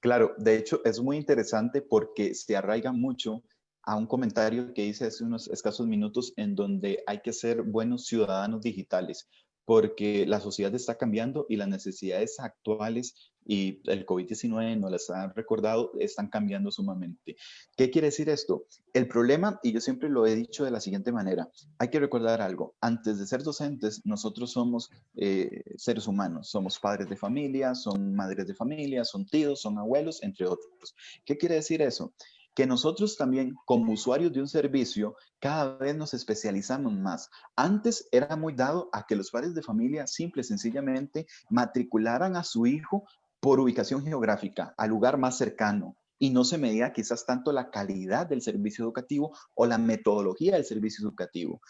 Claro, de hecho es muy interesante porque se arraiga mucho a un comentario que hice hace unos escasos minutos en donde hay que ser buenos ciudadanos digitales porque la sociedad está cambiando y las necesidades actuales y el COVID-19 nos las han recordado, están cambiando sumamente. ¿Qué quiere decir esto? El problema, y yo siempre lo he dicho de la siguiente manera, hay que recordar algo, antes de ser docentes, nosotros somos seres humanos, somos padres de familia, son madres de familia, son tíos, son abuelos, entre otros. ¿Qué quiere decir eso? Que nosotros también, como usuarios de un servicio, cada vez nos especializamos más. Antes era muy dado a que los padres de familia simple y sencillamente matricularan a su hijo por ubicación geográfica, al lugar más cercano, y no se medía quizás tanto la calidad del servicio educativo o la metodología del servicio educativo.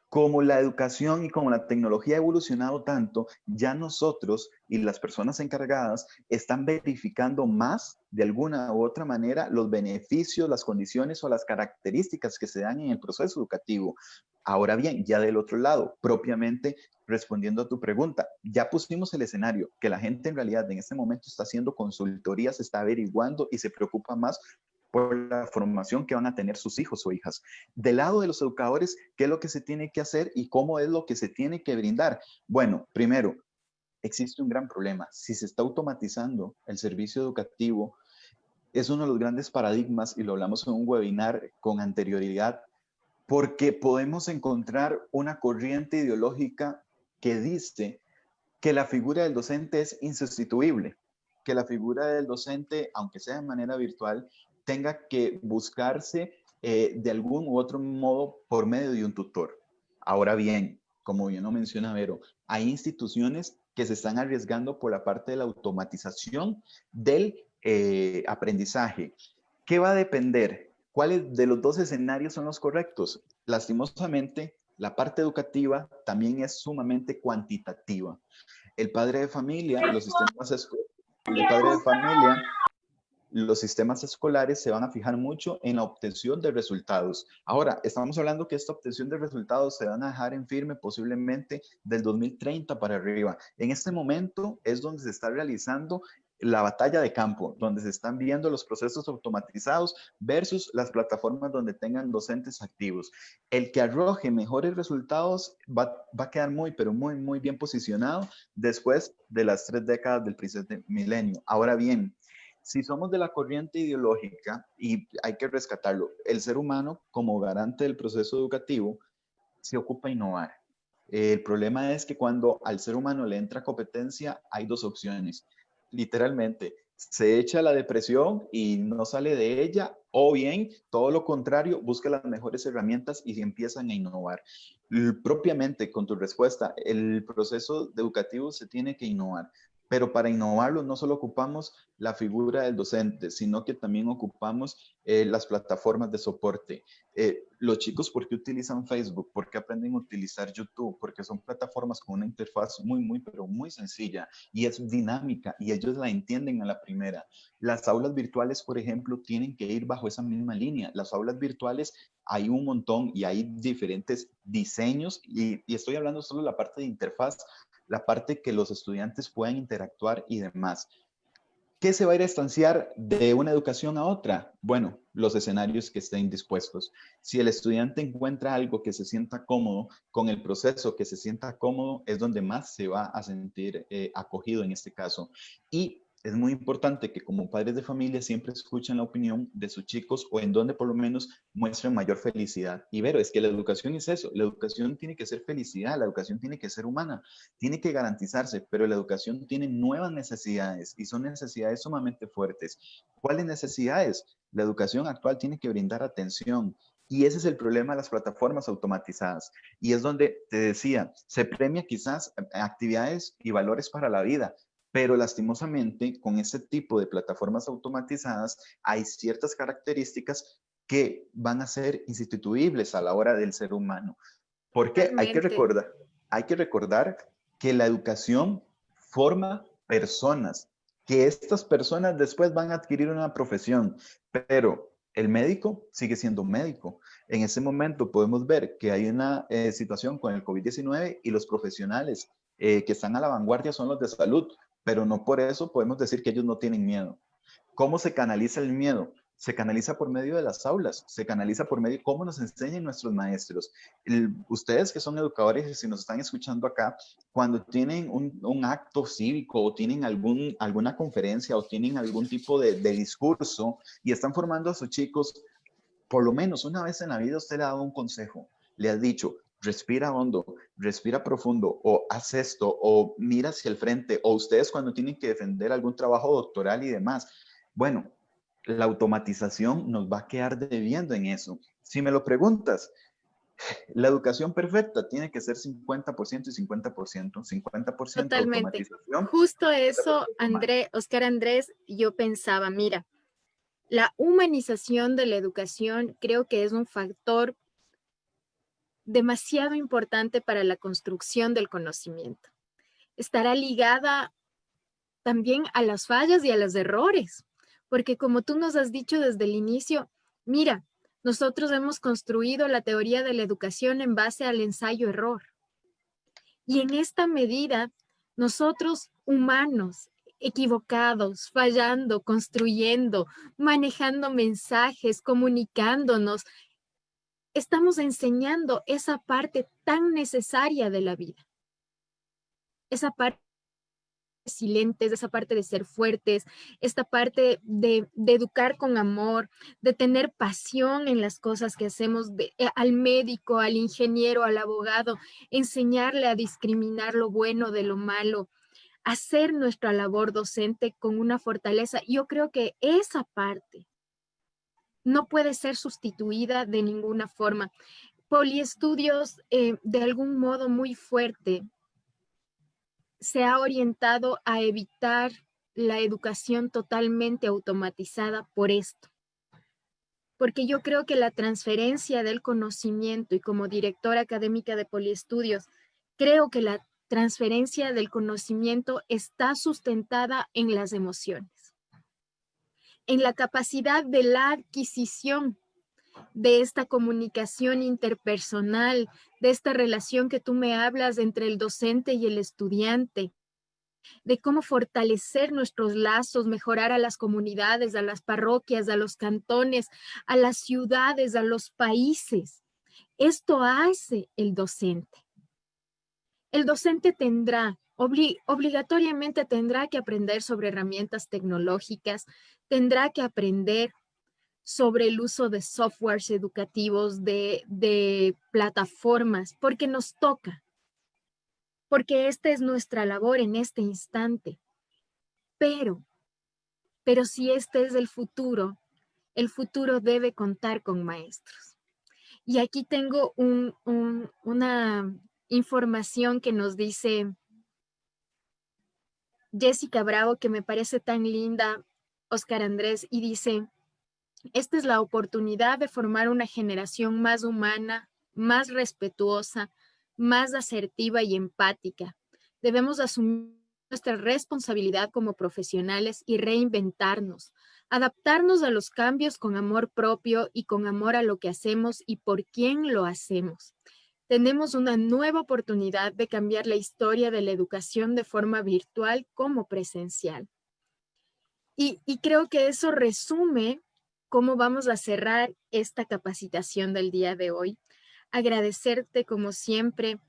Como la educación y como la tecnología ha evolucionado tanto, ya nosotros y las personas encargadas están verificando más de alguna u otra manera los beneficios, las condiciones o las características que se dan en el proceso educativo. Ahora bien, ya del otro lado, propiamente respondiendo a tu pregunta, ya pusimos el escenario que la gente en realidad en este momento está haciendo consultorías, está averiguando y se preocupa más por la formación que van a tener sus hijos o hijas. Del lado de los educadores, ¿qué es lo que se tiene que hacer y cómo es lo que se tiene que brindar? Bueno, primero, existe un gran problema. Si se está automatizando el servicio educativo, es uno de los grandes paradigmas, y lo hablamos en un webinar con anterioridad, porque podemos encontrar una corriente ideológica que dice que la figura del docente es insustituible, que la figura del docente, aunque sea de manera virtual, tenga que buscarse de algún u otro modo por medio de un tutor. Ahora bien, como bien lo menciona Vero, hay instituciones que se están arriesgando por la parte de la automatización del aprendizaje. ¿Qué va a depender? ¿Cuáles de los dos escenarios son los correctos? Lastimosamente, la parte educativa también es sumamente cuantitativa. El padre de familia, el padre de familia, los sistemas escolares se van a fijar mucho en la obtención de resultados. Ahora, estamos hablando que esta obtención de resultados se van a dejar en firme posiblemente del 2030 para arriba. En este momento es donde se está realizando la batalla de campo, donde se están viendo los procesos automatizados versus las plataformas donde tengan docentes activos. El que arroje mejores resultados va a quedar muy, pero muy, muy bien posicionado después de las 3 décadas del presente milenio. Ahora bien, si somos de la corriente ideológica, y hay que rescatarlo, el ser humano como garante del proceso educativo se ocupa de innovar. El problema es que cuando al ser humano le entra competencia, hay dos opciones. Literalmente, se echa la depresión y no sale de ella, o bien, todo lo contrario, busca las mejores herramientas y empiezan a innovar. Propiamente, con tu respuesta, el proceso educativo se tiene que innovar. Pero para innovarlo no solo ocupamos la figura del docente, sino que también ocupamos las plataformas de soporte. Los chicos, ¿por qué utilizan Facebook? ¿Por qué aprenden a utilizar YouTube? Porque son plataformas con una interfaz muy, muy, pero muy sencilla y es dinámica y ellos la entienden a la primera. Las aulas virtuales, por ejemplo, tienen que ir bajo esa misma línea. Las aulas virtuales hay un montón y hay diferentes diseños y estoy hablando solo de la parte de interfaz, la parte que los estudiantes puedan interactuar y demás. ¿Qué se va a ir a estanciar de una educación a otra? Bueno, los escenarios que estén dispuestos. Si el estudiante encuentra algo que se sienta cómodo, con el proceso que se sienta cómodo, es donde más se va a sentir acogido en este caso. Y es muy importante que como padres de familia siempre escuchen la opinión de sus chicos o en donde por lo menos muestren mayor felicidad. Y Vero, es que la educación es eso, la educación tiene que ser felicidad, la educación tiene que ser humana, tiene que garantizarse, pero la educación tiene nuevas necesidades y son necesidades sumamente fuertes. ¿Cuáles necesidades? La educación actual tiene que brindar atención. Y ese es el problema de las plataformas automatizadas. Y es donde te decía, se premia quizás actividades y valores para la vida, pero lastimosamente con este tipo de plataformas automatizadas hay ciertas características que van a ser insustituibles a la hora del ser humano. Porque Totalmente. hay que recordar que la educación forma personas, que estas personas después van a adquirir una profesión, pero el médico sigue siendo médico. En ese momento podemos ver que hay una situación con el COVID-19 y los profesionales que están a la vanguardia son los de salud, pero no por eso podemos decir que ellos no tienen miedo. ¿Cómo se canaliza el miedo? Se canaliza por medio de las aulas, se canaliza por medio de cómo nos enseñan nuestros maestros. Ustedes que son educadores y si nos están escuchando acá, cuando tienen un acto cívico o tienen alguna conferencia o tienen algún tipo de discurso y están formando a sus chicos, por lo menos una vez en la vida usted le ha dado un consejo, le ha dicho, respira hondo, respira profundo, o haz esto, o mira hacia el frente, o ustedes cuando tienen que defender algún trabajo doctoral y demás. Bueno, la automatización nos va a quedar debiendo en eso. Si me lo preguntas, la educación perfecta tiene que ser 50% y 50%, 50% Totalmente. automatización, Justo 50% eso, humano. Oscar Andrés, yo pensaba, mira, la humanización de la educación creo que es un factor demasiado importante para la construcción del conocimiento. Estará ligada también a las fallas y a los errores, porque como tú nos has dicho desde el inicio, mira, nosotros hemos construido la teoría de la educación en base al ensayo-error. Y en esta medida, nosotros humanos, equivocados, fallando, construyendo, manejando mensajes, comunicándonos, estamos enseñando esa parte tan necesaria de la vida, esa parte resilientes, esa parte de ser fuertes, esta parte de educar con amor, de tener pasión en las cosas que hacemos, al médico, al ingeniero, al abogado, enseñarle a discriminar lo bueno de lo malo, hacer nuestra labor docente con una fortaleza. Yo creo que esa parte no puede ser sustituida de ninguna forma. Poliestudios, de algún modo muy fuerte, se ha orientado a evitar la educación totalmente automatizada por esto. Porque yo creo que la transferencia del conocimiento, y como directora académica de Poliestudios, creo que la transferencia del conocimiento está sustentada en las emociones, en la capacidad de la adquisición de esta comunicación interpersonal, de esta relación que tú me hablas entre el docente y el estudiante, de cómo fortalecer nuestros lazos, mejorar a las comunidades, a las parroquias, a los cantones, a las ciudades, a los países. Esto hace el docente. El docente obligatoriamente tendrá que aprender sobre herramientas tecnológicas, tendrá que aprender sobre el uso de softwares educativos, de plataformas, porque nos toca, porque esta es nuestra labor en este instante. Pero si este es el futuro debe contar con maestros. Y aquí tengo una información que nos dice Jessica Bravo, que me parece tan linda, Oscar Andrés, y dice, esta es la oportunidad de formar una generación más humana, más respetuosa, más asertiva y empática. Debemos asumir nuestra responsabilidad como profesionales y reinventarnos, adaptarnos a los cambios con amor propio y con amor a lo que hacemos y por quién lo hacemos. Tenemos una nueva oportunidad de cambiar la historia de la educación de forma virtual como presencial. Y creo que eso resume cómo vamos a cerrar esta capacitación del día de hoy. Agradecerte como siempre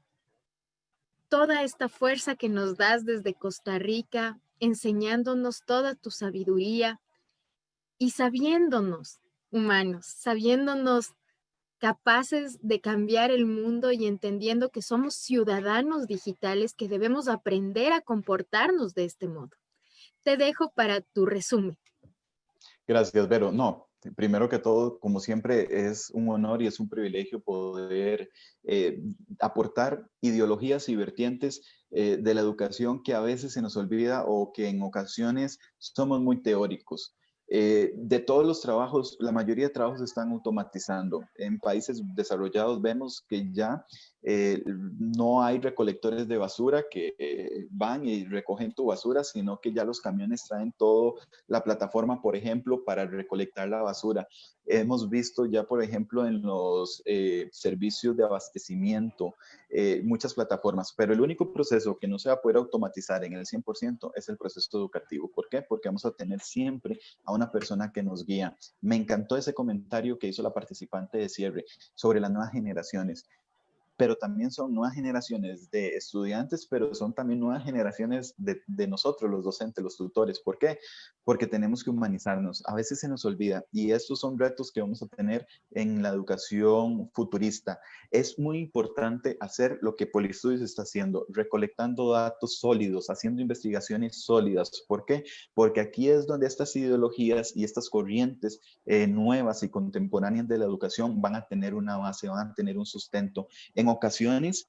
toda esta fuerza que nos das desde Costa Rica, enseñándonos toda tu sabiduría y sabiéndonos humanos, sabiéndonos capaces de cambiar el mundo y entendiendo que somos ciudadanos digitales que debemos aprender a comportarnos de este modo. Te dejo para tu resumen. Gracias, Vero. No, primero que todo, como siempre, es un honor y es un privilegio poder aportar ideologías y vertientes de la educación que a veces se nos olvida o que en ocasiones somos muy teóricos. De todos los trabajos, la mayoría de trabajos se están automatizando. En países desarrollados vemos que ya no hay recolectores de basura que van y recogen tu basura, sino que ya los camiones traen toda la plataforma, por ejemplo, para recolectar la basura. Hemos visto ya, por ejemplo, en los servicios de abastecimiento, muchas plataformas, pero el único proceso que no se va a poder automatizar en el 100% es el proceso educativo. ¿Por qué? Porque vamos a tener siempre a una persona que nos guía. Me encantó ese comentario que hizo la participante de cierre sobre las nuevas generaciones, pero también son nuevas generaciones de estudiantes, pero son también nuevas generaciones de nosotros, los docentes, los tutores. ¿Por qué? Porque tenemos que humanizarnos. A veces se nos olvida y estos son retos que vamos a tener en la educación futurista. Es muy importante hacer lo que Poliestudios está haciendo, recolectando datos sólidos, haciendo investigaciones sólidas. ¿Por qué? Porque aquí es donde estas ideologías y estas corrientes nuevas y contemporáneas de la educación van a tener una base, van a tener un sustento. En ocasiones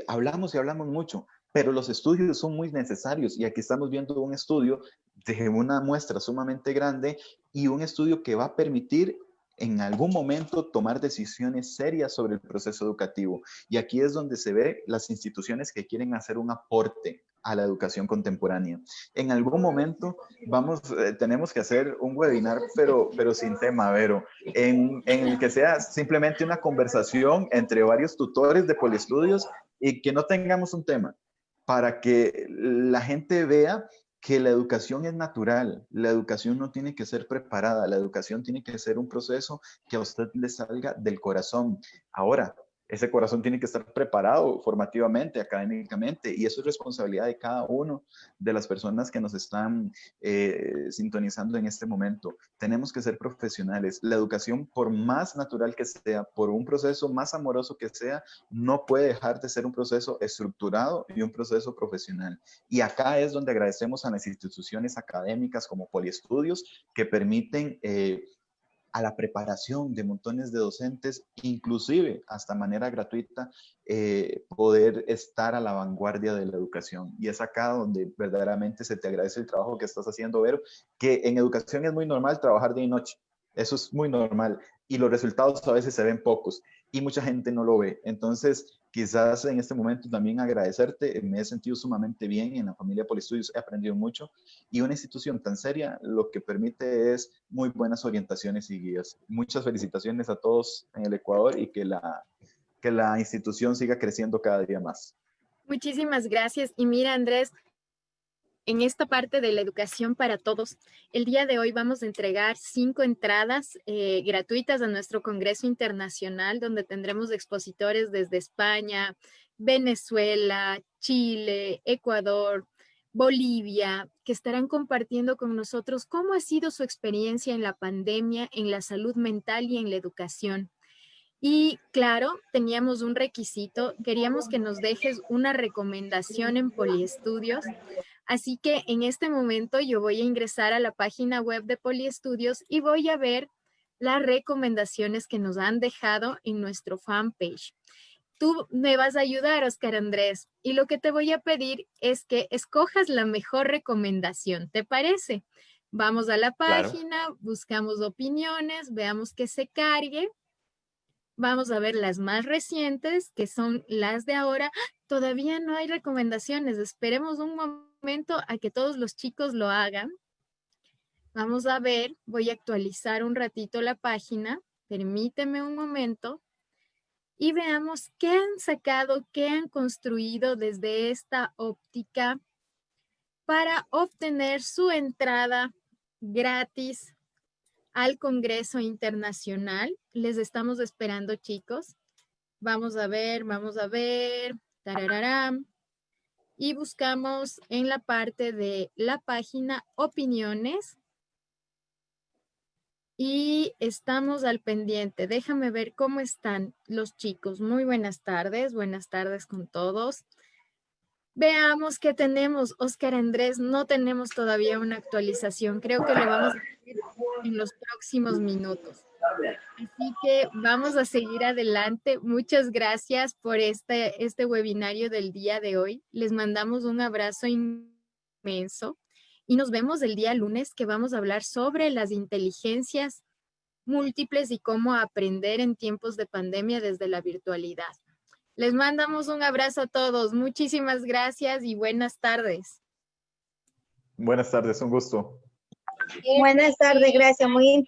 hablamos y hablamos mucho, pero los estudios son muy necesarios y aquí estamos viendo un estudio de una muestra sumamente grande y un estudio que va a permitir en algún momento tomar decisiones serias sobre el proceso educativo. Y aquí es donde se ve las instituciones que quieren hacer un aporte a la educación contemporánea. En algún momento tenemos que hacer un webinar, pero sin tema, Vero, en el que sea simplemente una conversación entre varios tutores de Poliestudios y que no tengamos un tema, para que la gente vea que la educación es natural, la educación no tiene que ser preparada, la educación tiene que ser un proceso que a usted le salga del corazón. Ahora, ese corazón tiene que estar preparado formativamente, académicamente, y eso es responsabilidad de cada uno de las personas que nos están sintonizando en este momento. Tenemos que ser profesionales. La educación, por más natural que sea, por un proceso más amoroso que sea, no puede dejar de ser un proceso estructurado y un proceso profesional. Y acá es donde agradecemos a las instituciones académicas como Poliestudios que permiten a la preparación de montones de docentes, inclusive hasta manera gratuita, poder estar a la vanguardia de la educación. Y es acá donde verdaderamente se te agradece el trabajo que estás haciendo, Vero, que en educación es muy normal trabajar día y noche. Eso es muy normal y los resultados a veces se ven pocos y mucha gente no lo ve. Entonces, quizás en este momento también agradecerte. Me he sentido sumamente bien en la familia Poliestudios, he aprendido mucho y una institución tan seria lo que permite es muy buenas orientaciones y guías. Muchas felicitaciones a todos en el Ecuador y que la institución siga creciendo cada día más. Muchísimas gracias. Y mira, Andrés, en esta parte de la educación para todos, el día de hoy vamos a entregar 5 entradas gratuitas a nuestro Congreso Internacional, donde tendremos expositores desde España, Venezuela, Chile, Ecuador, Bolivia, que estarán compartiendo con nosotros cómo ha sido su experiencia en la pandemia, en la salud mental y en la educación. Y claro, teníamos un requisito, queríamos que nos dejes una recomendación en Poliestudios. Así que en este momento yo voy a ingresar a la página web de Poliestudios y voy a ver las recomendaciones que nos han dejado en nuestro fanpage. Tú me vas a ayudar, Oscar Andrés, y lo que te voy a pedir es que escojas la mejor recomendación, ¿te parece? Vamos a la Claro. página, buscamos opiniones, veamos que se cargue. Vamos a ver las más recientes, que son las de ahora. Todavía no hay recomendaciones. Esperemos un momento a que todos los chicos lo hagan. Vamos a ver, voy a actualizar un ratito la página. Permíteme un momento y veamos qué han sacado, qué han construido desde esta óptica para obtener su entrada gratis al Congreso Internacional. Les estamos esperando, chicos. Vamos a ver, vamos a ver. Tarararán. Y buscamos en la parte de la página opiniones. Y estamos al pendiente. Déjame ver cómo están los chicos. Muy buenas tardes con todos. Veamos qué tenemos. Oscar Andrés, no tenemos todavía una actualización. Creo que lo vamos a hacer en los próximos minutos. Así que vamos a seguir adelante. Muchas gracias por este webinario del día de hoy. Les mandamos un abrazo inmenso y nos vemos el día lunes, que vamos a hablar sobre las inteligencias múltiples y cómo aprender en tiempos de pandemia desde la virtualidad. Les mandamos un abrazo a todos. Muchísimas gracias y buenas tardes. Buenas tardes, un gusto. Buenas tardes, gracias. Muy interesante.